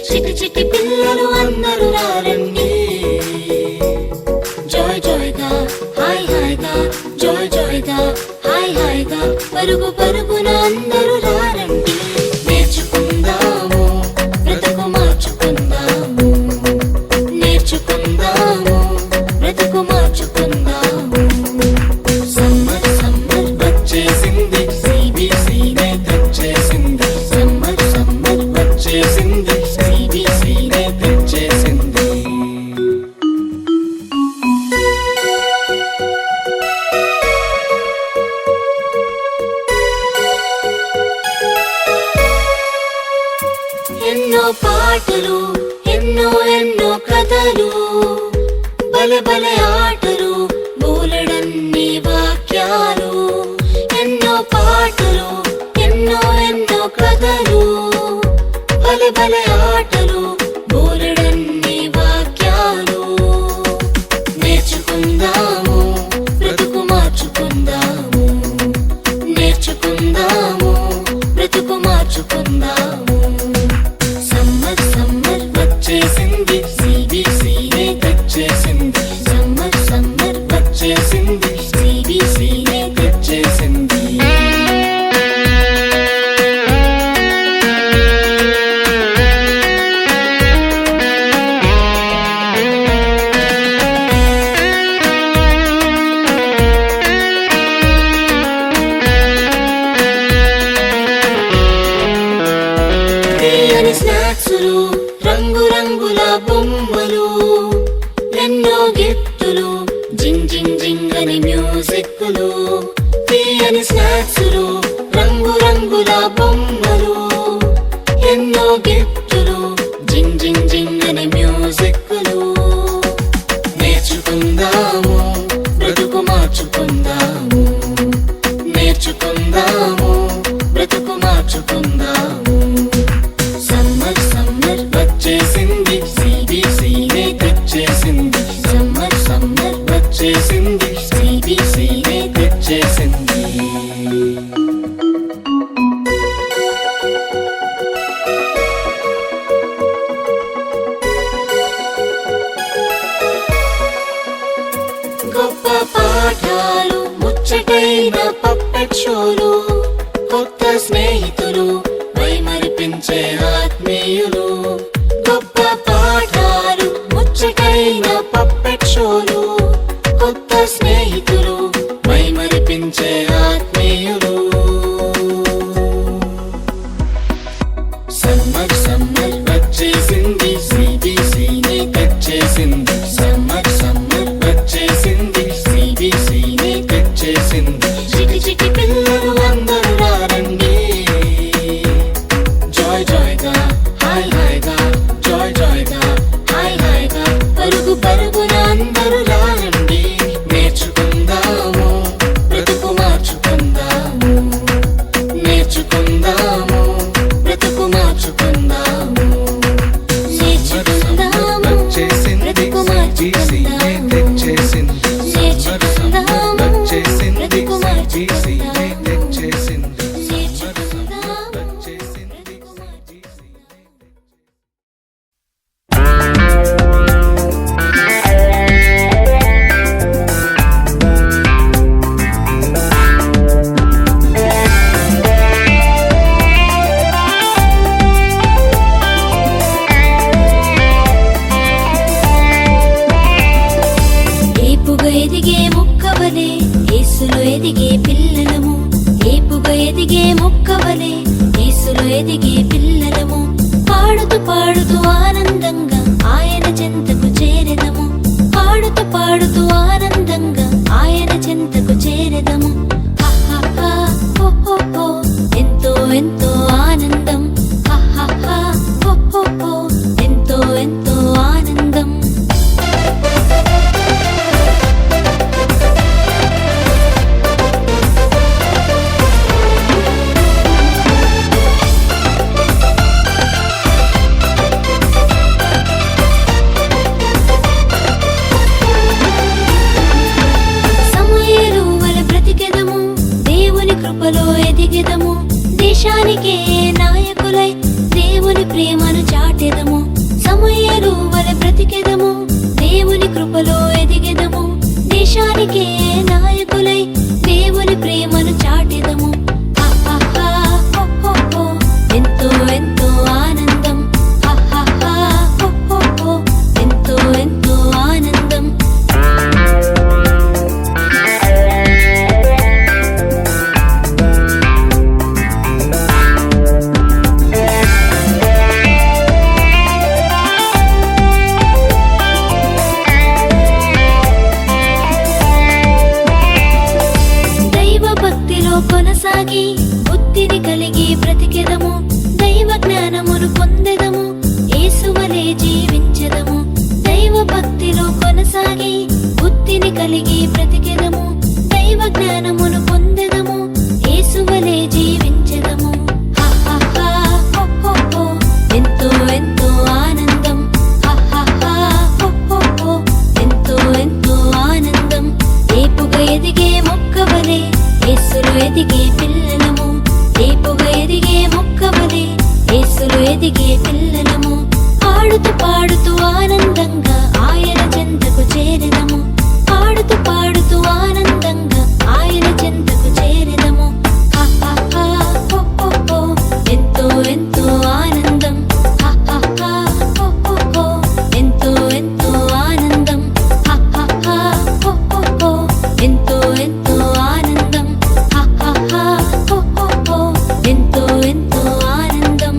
చిటి చిటి పిల్లలు అందరూ రారండి, జాయ్ జాయ్ గా హాయ్ హాయ్ గా, జాయ్ జాయ్ గా హాయ్ హాయ్ గా, పరుగు పరుగున అందరూ రారండి. నేర్చుకుందాము బ్రతుకు మార్చుకుందాము, నేర్చుకుందాము బ్రతుకు మార్చుకుందాము. సమ్మర్ సమ్మర్ వచ్చేసింది, సిబిసినే తెచ్చేసింది. సమ్మర్ సమ్మర్ వచ్చేసింది, సిబిసినే తెచ్చేసింది. ఎన్నో పాటలు, ఎన్నో ఎన్నో కథలు, బలె బలె ఆటలు, బోలెడన్ని వాక్యాలు. ఎన్నో పాటలు, ఎన్నో ఎన్నో కథలు, బలె బలె ఆటలు, బోలెడన్ని వాక్యాలు. నేర్చుకుందాము బ్రతుకు మార్చుకుందాము, నేర్చుకుందాము బ్రతుకు మార్చుకుందాము. సమ్మర్ సమ్మర్ వచ్చేసింది, సిబిసినే తెచ్చేసింది. సమ్మర్ సమ్మర్ వచ్చేసింది, సిబిసినే తెచ్చేసింది. తీయని స్నాక్సులు, రంగు రంగుల బొమ్మలు, ఎన్నో గిఫ్టులు, జింగ్ జింగ్ జింగ్ అని మ్యూజిక్లు. తీయని స్నాక్సులు, రంగు రంగుల బొమ్మలు, ఎన్నో గిఫ్టులు, జింగ్ జింగ్ జింగ్ అని మ్యూజిక్లు. నేర్చుకుందాము బ్రతుకు మార్చుకుందాము, నేర్చుకుందాము బ్రతుకు మార్చుకుందాము. సమ్మర్ సమ్మర్ వచ్చేసింది, సిబిసినే తెచ్చేసింది. సమ్మర్ సమ్మర్ వచ్చేసింది, సిబిసినే తెచ్చేసింది. గొప్ప పాఠాలు, ముచ్చటైన పప్పెట్ షోలు, కొత్త స్నేహితులు, మైమరిపించే ఆత్మీయులు. గొప్ప పాఠాలు, ముచ్చటైన పప్పెట్ షోలు, కొత్త స్నేహితులు, మైమరిపించే ఆత్మీయులు. సమ్మర్ సమ్మర్ వచ్చేసింది, సిబిసినే తెచ్చేసింది. సమ్మర్ సమ్మర్ వచ్చేసింది, సిబిసినే తెచ్చేసింది. చిటి చిటి పిల్లలు అందరూ రారండి, జాయ్ జాయ్ గా హాయ్ హాయ్ గా, జాయ్ జాయ్ గా హాయ్ హాయ్ గా, పరుగు పరుగున అందరూ రారండి. నేర్చుకుందాము బ్రతుకు మార్చుకుందాము, నేర్చుకుందాము బ్రతుకు మార్చుకుందాము. నేర్చుకుందాము బ్రతుకు మార్చుకుందాము, నేర్చుకుందాము బ్రతుకు మార్చుకుందాము. ఏపుగా ఎదిగే మొక్కవలే యేసులో ఎదిగే పిల్లలము, ఏపుగా ఎదిగే మొక్కవలే యేసులో ఎదిగే పిల్లలము. పాడుతూ పాడుతూ ఆనందంగా ఆయన చెంతకు చేరెదము, పాడుతూ పాడుతూ ఆనందంగా రాజ్యానికే నాయకులై దేవుని ప్రేమను చాటెదము. ఆహాహా, ఓహోహో, ఎంతో ఎంతో ఆనందం. ఆహాహా, ఓహోహో, ఎంతో ఎంతో ఆనందం. కొనసాగి బుద్ధిని కలిగి బ్రతికెదము. దైవ జ్ఞానమును పొందెదము. యేసువలే జీవించెదము. దైవ భక్తిలో కొనసాగి బుద్ధిని కలిగి బ్రతికెదము. దైవ జ్ఞానమును పొందెదము. యేసువలే జీవించెదము. ఆహాహా, ఓహోహో, ఎంతో ఎంతో ఆనందం. ఆహాహా, ఓహోహో, ఎంతో ఎంతో ఆనందం. ఏపుగా ఎదిగే మొక్కవలే యేసులో ఎదిగే పిల్లలము. ఏపుగా ఎదిగే మొక్కవలే యేసులో ఎదిగే పిల్లలము. ఆడుతూ పాడుతూ ఆనందంగా ఆయన చెంతకు చేరెదము. ఆడుతూ పాడుతూ ఆనందంగా ఆయన చెంతకు చేరెదము. ఆహాహా, ఓహోహో, ఎంతో ఎంతో ఆనందం. ఆహాహా, ఓహోహో, ఎంతో ఎంతో ఆనందం. ఆహాహా, ఓహోహో, ఎంతో ఎంతో ఆనందం. ఆహాహా, ఓహోహో, ఎంతో ఎంతో ఆనందం.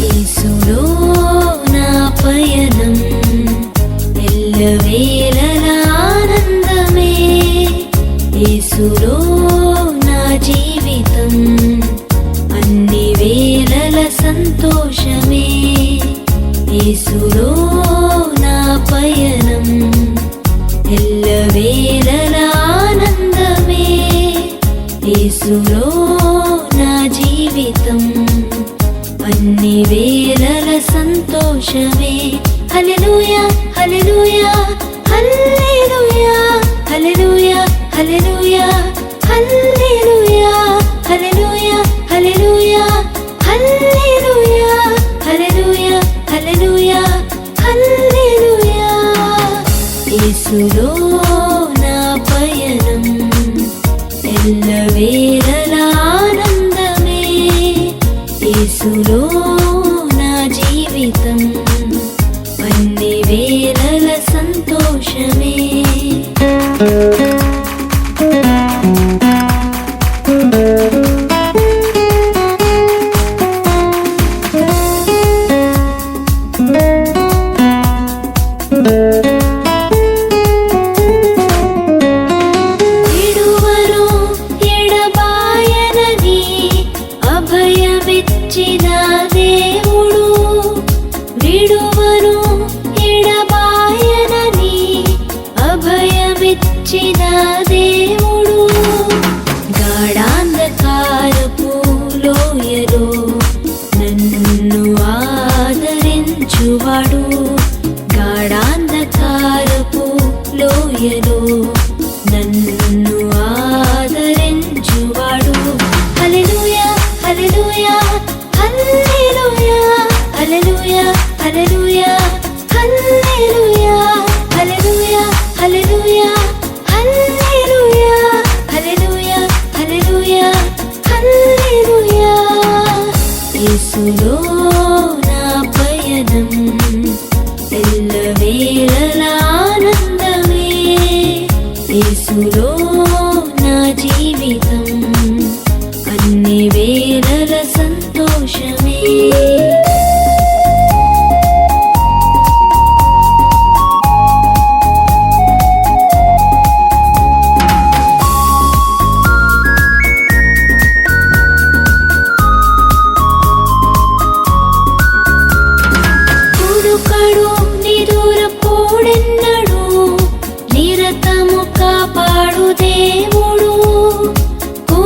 యేసులో నా పయనం ఎల్లవేళలా ఆనందమే. యేసులో నా జీవితం అన్ని వేళల సంతోషమే. యేసులో నా పయనం ఎల్లవేళలా ఆనందమే. యేసులో నా జీవితం అన్ని వేళల సంతోషమే. హల్లెలూయా, హల్లెలూయా, హల్లెలూయా, హల్లెలూయా, హల్లెలూయా, హల్లెలూయా, హల్లెలూయా, హల్లెలూయా, హల్లెలూయా, హల్లెలూయా, హల్లెలూయా, హల్లెలూయా. యేసులో నా పయనం ఎల్లవేళలా ఆనందమే. యేసులో నా జీవితం అన్ని వేళల సంతోషమే. విడువను ఎడబాయనని అభయమిచ్చిన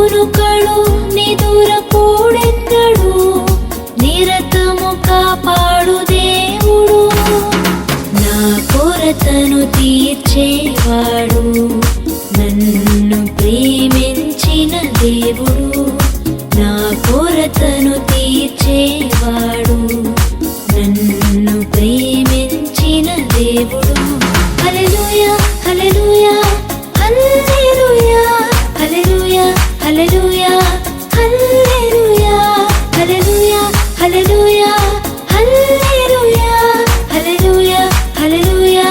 కునుకడు నిదురపోడెన్నడు నిరతము కాపాడు దేవుడు నా కొరతను తీర్చేవాడు నన్ను ప్రేమించిన దేవుడు నా కొరతను తీర్చేవాడు నన్ను ప్రేమించిన దేవుడు హల్లెలూయా హల్లెలూయా హల్లెలూయా హల్లెలూయా హల్లెలూయా హల్లెలూయా హల్లెలూయా హల్లెలూయా హల్లెలూయా హల్లెలూయా హల్లెలూయా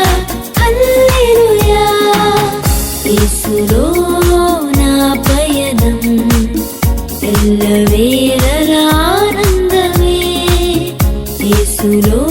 హల్లెలూయా యేసులో నా పయనం ఎల్లవేళలా ఆనందమే యేసులో